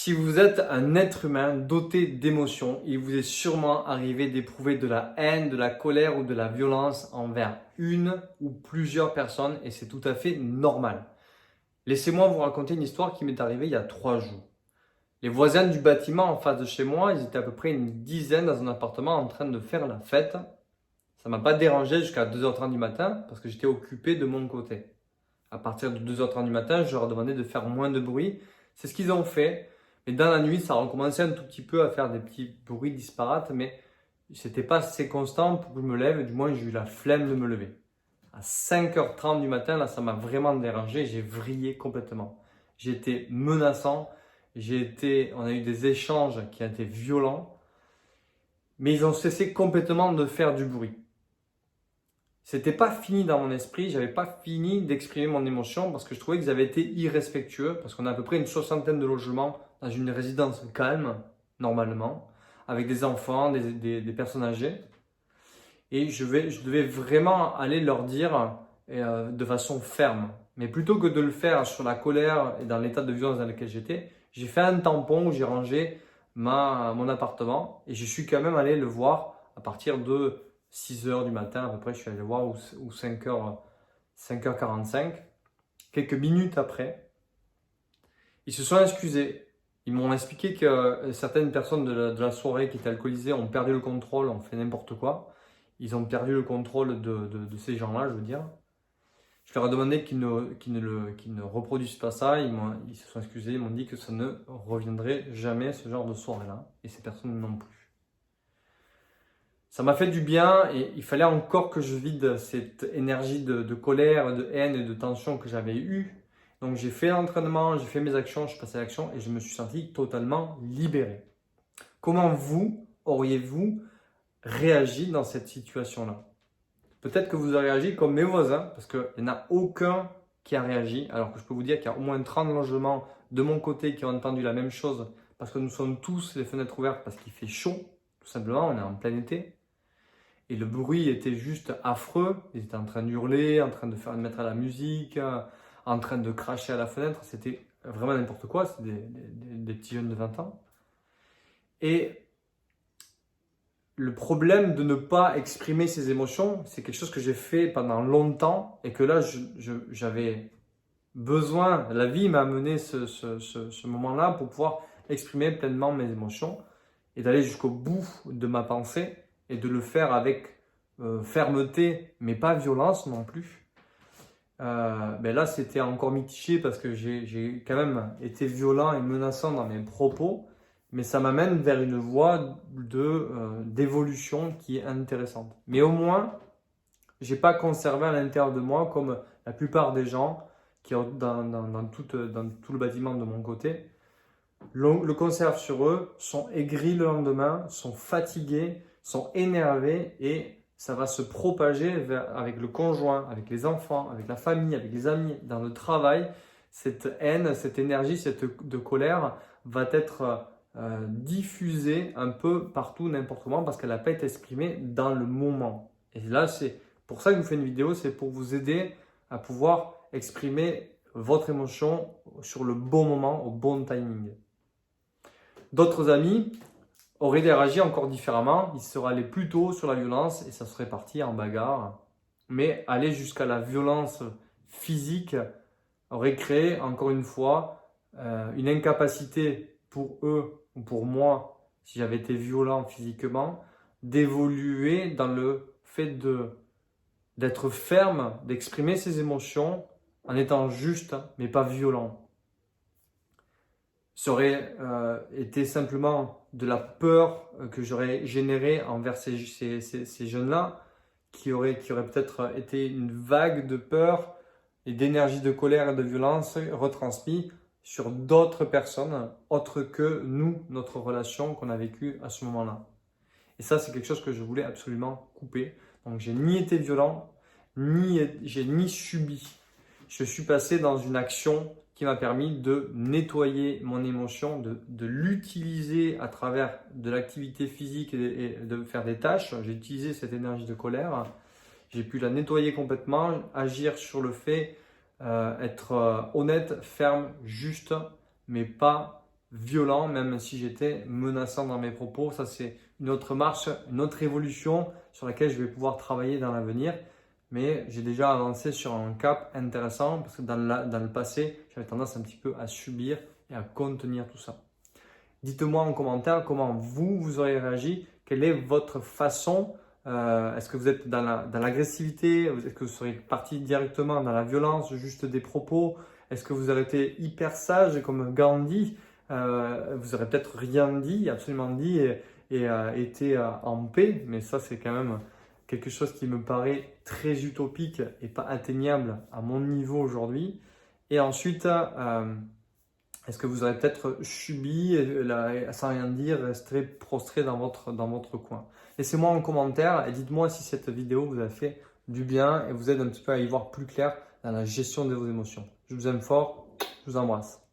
Si vous êtes un être humain doté d'émotions, il vous est sûrement arrivé d'éprouver de la haine, de la colère ou de la violence envers une ou plusieurs personnes et c'est tout à fait normal. Laissez-moi vous raconter une histoire qui m'est arrivée il y a 3 jours. Les voisins du bâtiment en face de chez moi, ils étaient à peu près une dizaine dans un appartement en train de faire la fête. Ça m'a pas dérangé jusqu'à 2h30 du matin parce que j'étais occupé de mon côté. À partir de 2h30 du matin, je leur ai demandé de faire moins de bruit. C'est ce qu'ils ont fait. Mais dans la nuit, ça a recommencé un tout petit peu à faire des petits bruits disparates, mais c'était pas assez constant pour que je me lève. Du moins, j'ai eu la flemme de me lever. À 5h30 du matin, là, ça m'a vraiment dérangé. J'ai vrillé complètement. J'ai été menaçant. On a eu des échanges qui ont été violents. Mais ils ont cessé complètement de faire du bruit. C'était pas fini dans mon esprit, j'avais pas fini d'exprimer mon émotion parce que je trouvais qu'ils avaient été irrespectueux, parce qu'on a à peu près une soixantaine de logements dans une résidence calme, normalement, avec des enfants, des personnes âgées. Et je devais vraiment aller leur dire de façon ferme. Mais plutôt que de le faire sur la colère et dans l'état de violence dans lequel j'étais, j'ai fait un tampon où j'ai rangé mon appartement et je suis quand même allé le voir à partir de 6h du matin à peu près, je suis allé le voir, ou 5h45. Quelques minutes après, ils se sont excusés. Ils m'ont expliqué que certaines personnes de la soirée qui étaient alcoolisées ont perdu le contrôle, ont fait n'importe quoi. Ils ont perdu le contrôle de ces gens-là, je veux dire. Je leur ai demandé qu'ils ne reproduisent pas ça. Ils se sont excusés, ils m'ont dit que ça ne reviendrait jamais, ce genre de soirée-là. Et ces personnes non plus. Ça m'a fait du bien et il fallait encore que je vide cette énergie de colère, de haine et de tension que j'avais eue. Donc j'ai fait l'entraînement, j'ai fait mes actions, je suis passé à l'action et je me suis senti totalement libéré. Comment vous auriez-vous réagi dans cette situation-là? Peut-être que vous avez réagi comme mes voisins, parce qu'il n'y en a aucun qui a réagi, alors que je peux vous dire qu'il y a au moins 30 logements de mon côté qui ont entendu la même chose, parce que nous sommes tous les fenêtres ouvertes, parce qu'il fait chaud, tout simplement, on est en plein été. Et le bruit était juste affreux, ils étaient en train d'hurler, en train de mettre à la musique, en train de cracher à la fenêtre, c'était vraiment n'importe quoi, c'était des petits jeunes de 20 ans. Et le problème de ne pas exprimer ses émotions, c'est quelque chose que j'ai fait pendant longtemps et que là, j'avais besoin, la vie m'a amené ce moment-là pour pouvoir exprimer pleinement mes émotions et d'aller jusqu'au bout de ma pensée et de le faire avec fermeté, mais pas violence non plus. Ben là, c'était encore mitigé parce que j'ai quand même été violent et menaçant dans mes propos, mais ça m'amène vers une voie d'évolution qui est intéressante. Mais au moins, j'ai pas conservé à l'intérieur de moi, comme la plupart des gens qui ont dans tout le bâtiment de mon côté, le conservent sur eux, sont aigris le lendemain, sont fatigués, sont énervés et ça va se propager avec le conjoint, avec les enfants, avec la famille, avec les amis, dans le travail. Cette haine, cette énergie, de colère va être diffusée un peu partout, n'importe comment, parce qu'elle n'a pas été exprimée dans le moment. Et là, c'est pour ça que je vous fais une vidéo, c'est pour vous aider à pouvoir exprimer votre émotion sur le bon moment, au bon timing. D'autres amis auraient réagi encore différemment, ils seraient allés plutôt sur la violence et ça serait parti en bagarre. Mais aller jusqu'à la violence physique aurait créé, encore une fois, une incapacité pour eux ou pour moi, si j'avais été violent physiquement, d'évoluer dans le fait d'être ferme, d'exprimer ses émotions en étant juste, mais pas violent. Ça aurait été simplement de la peur que j'aurais générée envers ces jeunes-là, qui aurait peut-être été une vague de peur et d'énergie de colère et de violence retransmise sur d'autres personnes autres que nous, notre relation qu'on a vécue à ce moment-là. Et ça, c'est quelque chose que je voulais absolument couper. Donc, j'ai ni été violent, j'ai ni subi. Je suis passé dans une action qui m'a permis de nettoyer mon émotion, de l'utiliser à travers de l'activité physique et de faire des tâches. J'ai utilisé cette énergie de colère. J'ai pu la nettoyer complètement, agir sur le fait, être honnête, ferme, juste, mais pas violent, même si j'étais menaçant dans mes propos. Ça, c'est une autre marche, une autre évolution sur laquelle je vais pouvoir travailler dans l'avenir. Mais j'ai déjà avancé sur un cap intéressant parce que dans le passé, j'avais tendance un petit peu à subir et à contenir tout ça. Dites-moi en commentaire comment vous auriez réagi. Quelle est votre façon? Est-ce que vous êtes dans l'agressivité? Est-ce que vous seriez parti directement dans la violence, juste des propos? Est-ce que vous aurez été hyper sage comme Gandhi? Vous aurez peut-être rien dit, absolument dit, et été en paix. Mais ça, c'est quand même quelque chose qui me paraît très utopique et pas atteignable à mon niveau aujourd'hui. Et ensuite, est-ce que vous aurez peut-être subi, sans rien dire, resté prostré dans votre coin? Laissez-moi en commentaire et dites-moi si cette vidéo vous a fait du bien et vous aide un petit peu à y voir plus clair dans la gestion de vos émotions. Je vous aime fort, je vous embrasse.